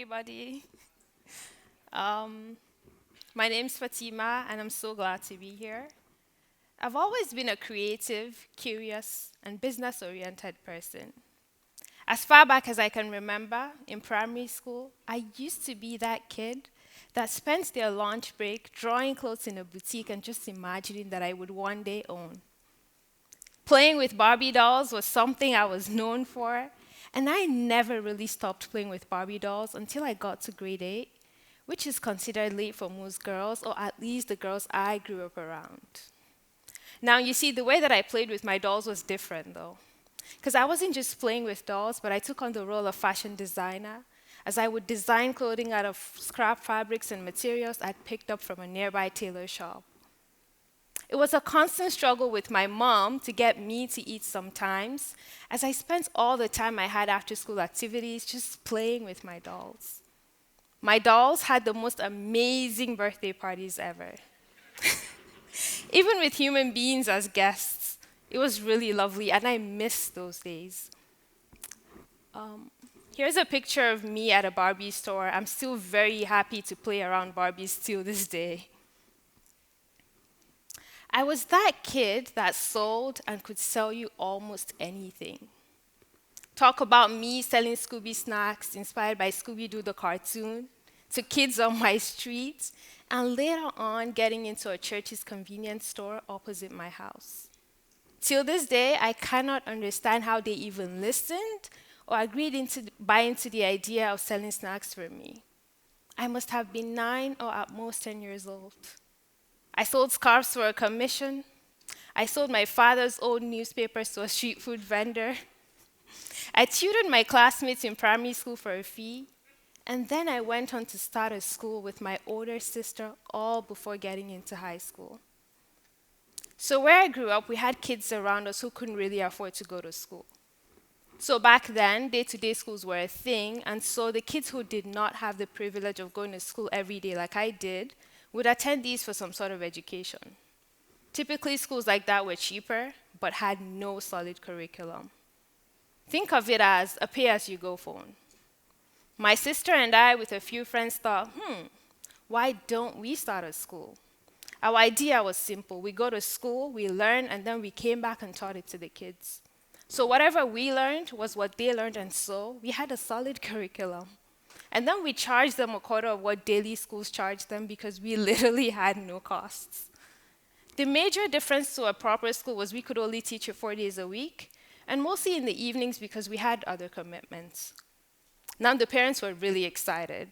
everybody. Um, my name's Fatima, and I'm so glad to be here. I've always been a creative, curious, and business oriented person. As far back as I can remember, in primary school, I used to be that kid that spent their lunch break drawing clothes in a boutique and just imagining that I would one day own. Playing with Barbie dolls was something I was known for, and I never really stopped playing with Barbie dolls until I got to grade 8, which is considered late for most girls, or at least the girls I grew up around. Now, you see, the way that I played with my dolls was different, though. Because I wasn't just playing with dolls, but I took on the role of fashion designer, as I would design clothing out of scrap fabrics and materials I'd picked up from a nearby tailor shop. It was a constant struggle with my mom to get me to eat sometimes, as I spent all the time I had after school activities just playing with my dolls. My dolls had the most amazing birthday parties ever. Even with human beings as guests, it was really lovely, and I miss those days. Um, Here's a picture of me at a Barbie store. I'm still very happy to play around Barbies till this day. I was that kid that sold and could sell you almost anything. Talk about me selling Scooby snacks inspired by Scooby Doo the cartoon to kids on my street, and later on getting into a church's convenience store opposite my house. Till this day, I cannot understand how they even listened or agreed to buy into the idea of selling snacks for me. I must have been 9 or at most 10 years old. I sold scarves for a commission. I sold my father's old newspapers to a street food vendor. I tutored my classmates in primary school for a fee. And then I went on to start a school with my older sister all before getting into high school. So where I grew up, we had kids around us who couldn't really afford to go to school. So back then, day-to-day schools were a thing, and so the kids who did not have the privilege of going to school every day like I did would attend these for some sort of education. Typically, schools like that were cheaper, but had no solid curriculum. Think of it as a pay-as-you-go phone. My sister and I, with a few friends, thought, why don't we start a school? Our idea was simple. We go to school, we learn, and then we came back and taught it to the kids. So whatever we learned was what they learned, and so we had a solid curriculum. And then we charged them a quarter of what daily schools charged them because we literally had no costs. The major difference to a proper school was we could only teach it 4 days a week, and mostly in the evenings because we had other commitments. Now the parents were really excited.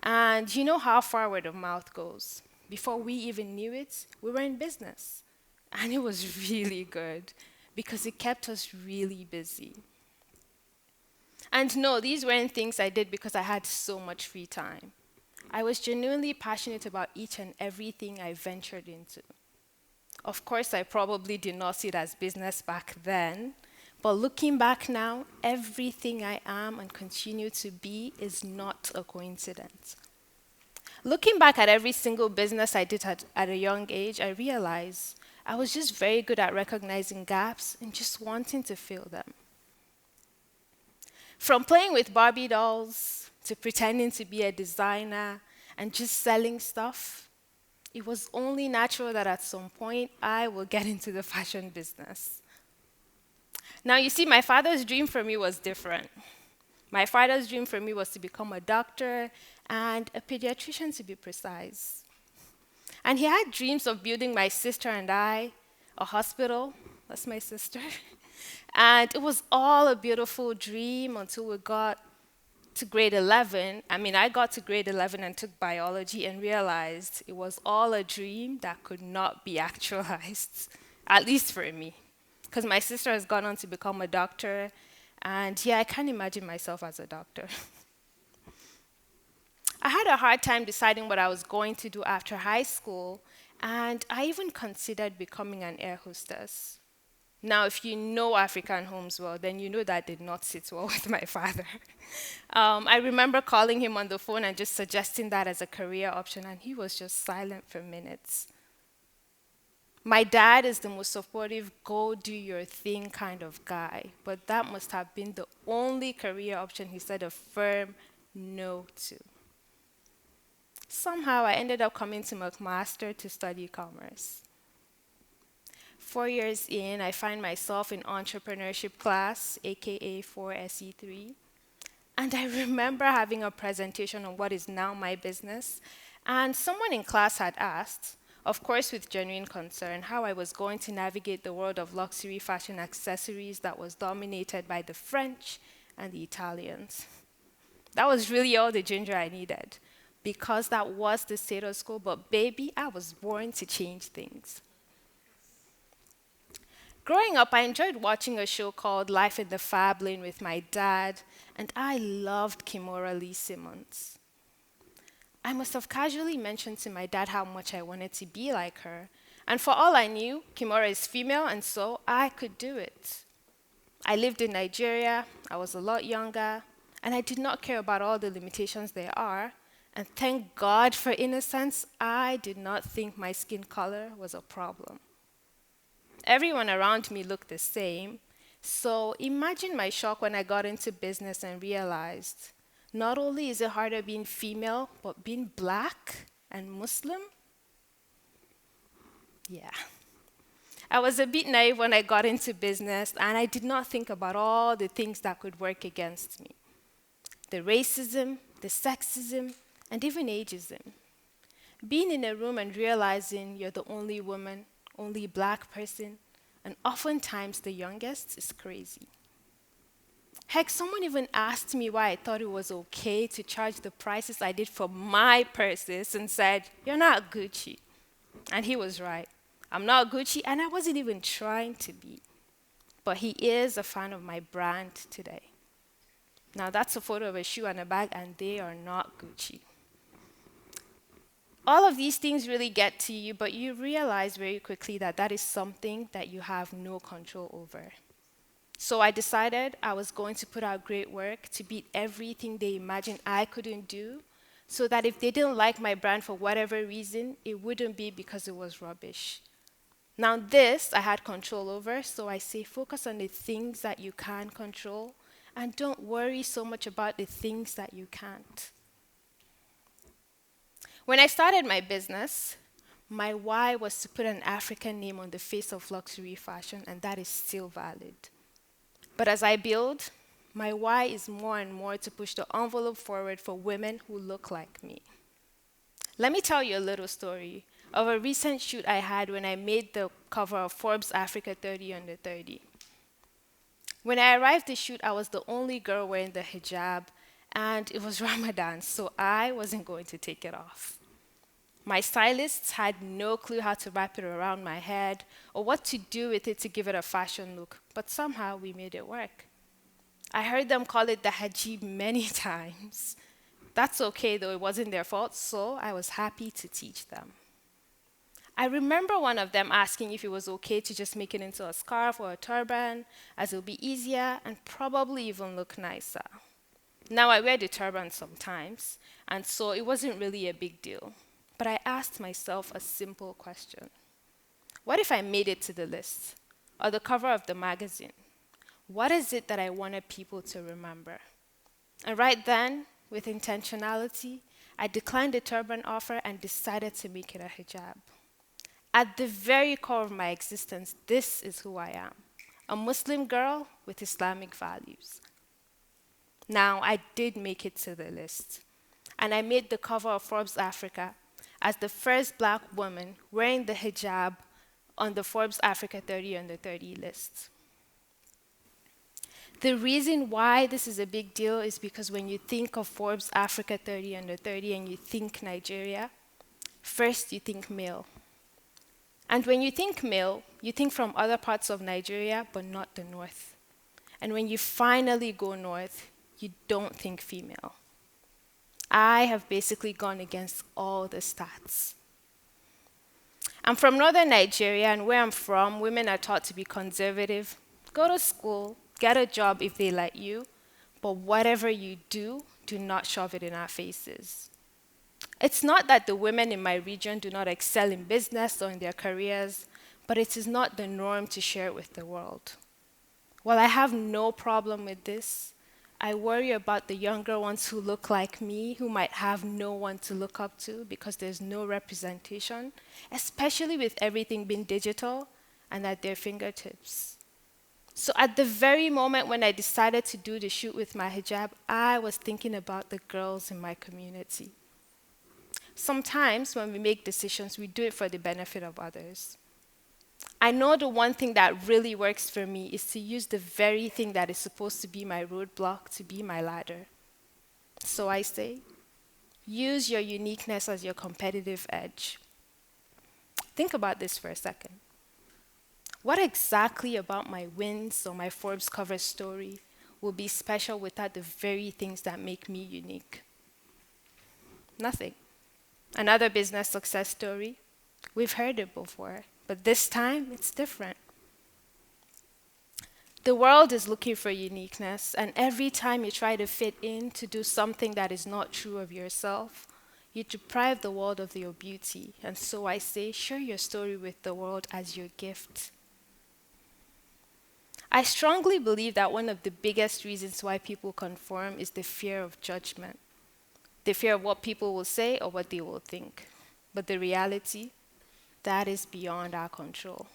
And you know how far word of mouth goes. Before we even knew it, we were in business. And it was really good because it kept us really busy. And no, these weren't things I did because I had so much free time. I was genuinely passionate about each and everything I ventured into. Of course, I probably did not see it as business back then, but looking back now, everything I am and continue to be is not a coincidence. Looking back at every single business I did at a young age, I realized I was just very good at recognizing gaps and just wanting to fill them. From playing with Barbie dolls to pretending to be a designer and just selling stuff, it was only natural that at some point I will get into the fashion business. Now, you see, my father's dream for me was different. My father's dream for me was to become a doctor and a pediatrician, to be precise. And he had dreams of building my sister and I a hospital. That's my sister. And it was all a beautiful dream until we got to grade 11. I got to grade 11 and took biology and realized it was all a dream that could not be actualized, at least for me. Because my sister has gone on to become a doctor, and yeah, I can't imagine myself as a doctor. I had a hard time deciding what I was going to do after high school, and I even considered becoming an air hostess. Now, if you know African homes well, then you know that did not sit well with my father. I remember calling him on the phone and just suggesting that as a career option, and he was just silent for minutes. My dad is the most supportive, go do your thing kind of guy, but that must have been the only career option he said a firm no to. Somehow I ended up coming to McMaster to study commerce. 4 years in, I find myself in entrepreneurship class, aka 4SE3. And I remember having a presentation on what is now my business. And someone in class had asked, of course with genuine concern, how I was going to navigate the world of luxury fashion accessories that was dominated by the French and the Italians. That was really all the ginger I needed, because that was the status quo. But baby, I was born to change things. Growing up, I enjoyed watching a show called Life in the Fab Lane with my dad, and I loved Kimora Lee Simmons. I must have casually mentioned to my dad how much I wanted to be like her, and for all I knew, Kimora is female, and so I could do it. I lived in Nigeria, I was a lot younger, and I did not care about all the limitations there are, and thank God for innocence, I did not think my skin color was a problem. Everyone around me looked the same. So imagine my shock when I got into business and realized not only is it harder being female, but being black and Muslim? Yeah. I was a bit naive when I got into business, and I did not think about all the things that could work against me. The racism, the sexism, and even ageism. Being in a room and realizing you're the only woman, only black person, and oftentimes the youngest is crazy. Heck, someone even asked me why I thought it was okay to charge the prices I did for my purses and said, "You're not Gucci." And he was right. I'm not Gucci, and I wasn't even trying to be. But he is a fan of my brand today. Now that's a photo of a shoe and a bag, and they are not Gucci. All of these things really get to you, but you realize very quickly that that is something that you have no control over. So I decided I was going to put out great work to beat everything they imagined I couldn't do, so that if they didn't like my brand for whatever reason, it wouldn't be because it was rubbish. Now this I had control over, so I say focus on the things that you can control, and don't worry so much about the things that you can't. When I started my business, my why was to put an African name on the face of luxury fashion, and that is still valid. But as I build, my why is more and more to push the envelope forward for women who look like me. Let me tell you a little story of a recent shoot I had when I made the cover of Forbes Africa 30 Under 30. When I arrived to shoot, I was the only girl wearing the hijab, and it was Ramadan, so I wasn't going to take it off. My stylists had no clue how to wrap it around my head or what to do with it to give it a fashion look, but somehow we made it work. I heard them call it the hijab many times. That's okay, though it wasn't their fault, so I was happy to teach them. I remember one of them asking if it was okay to just make it into a scarf or a turban, as it would be easier and probably even look nicer. Now I wear the turban sometimes, and so it wasn't really a big deal. But I asked myself a simple question. What if I made it to the list or the cover of the magazine? What is it that I wanted people to remember? And right then, with intentionality, I declined the turban offer and decided to make it a hijab. At the very core of my existence, this is who I am, a Muslim girl with Islamic values. Now, I did make it to the list, and I made the cover of Forbes Africa as the first black woman wearing the hijab on the Forbes Africa 30 Under 30 list. The reason why this is a big deal is because when you think of Forbes Africa 30 Under 30 and you think Nigeria, first you think male. And when you think male, you think from other parts of Nigeria, but not the north. And when you finally go north, you don't think female. I have basically gone against all the stats. I'm from northern Nigeria, and where I'm from, women are taught to be conservative, go to school, get a job if they let you, but whatever you do, do not shove it in our faces. It's not that the women in my region do not excel in business or in their careers, but it is not the norm to share it with the world. While I have no problem with this, I worry about the younger ones who look like me, who might have no one to look up to because there's no representation, especially with everything being digital and at their fingertips. So at the very moment when I decided to do the shoot with my hijab, I was thinking about the girls in my community. Sometimes when we make decisions, we do it for the benefit of others. I know the one thing that really works for me is to use the very thing that is supposed to be my roadblock to be my ladder. So I say, use your uniqueness as your competitive edge. Think about this for a second. What exactly about my wins or my Forbes cover story will be special without the very things that make me unique? Nothing. Another business success story. We've heard it before, but this time it's different. The world is looking for uniqueness, and every time you try to fit in to do something that is not true of yourself, you deprive the world of your beauty. And so I say, share your story with the world as your gift. I strongly believe that one of the biggest reasons why people conform is the fear of judgment, the fear of what people will say or what they will think. But the reality, that is beyond our control.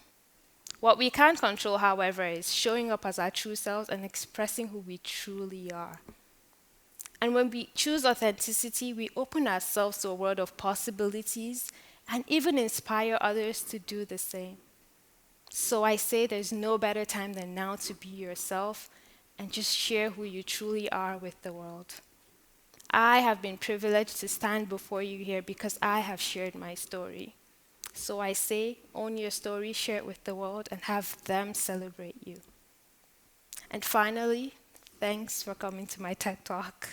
What we can control, however, is showing up as our true selves and expressing who we truly are. And when we choose authenticity, we open ourselves to a world of possibilities and even inspire others to do the same. So I say there's no better time than now to be yourself and just share who you truly are with the world. I have been privileged to stand before you here because I have shared my story. So I say, own your story, share it with the world, and have them celebrate you. And finally, thanks for coming to my TED Talk.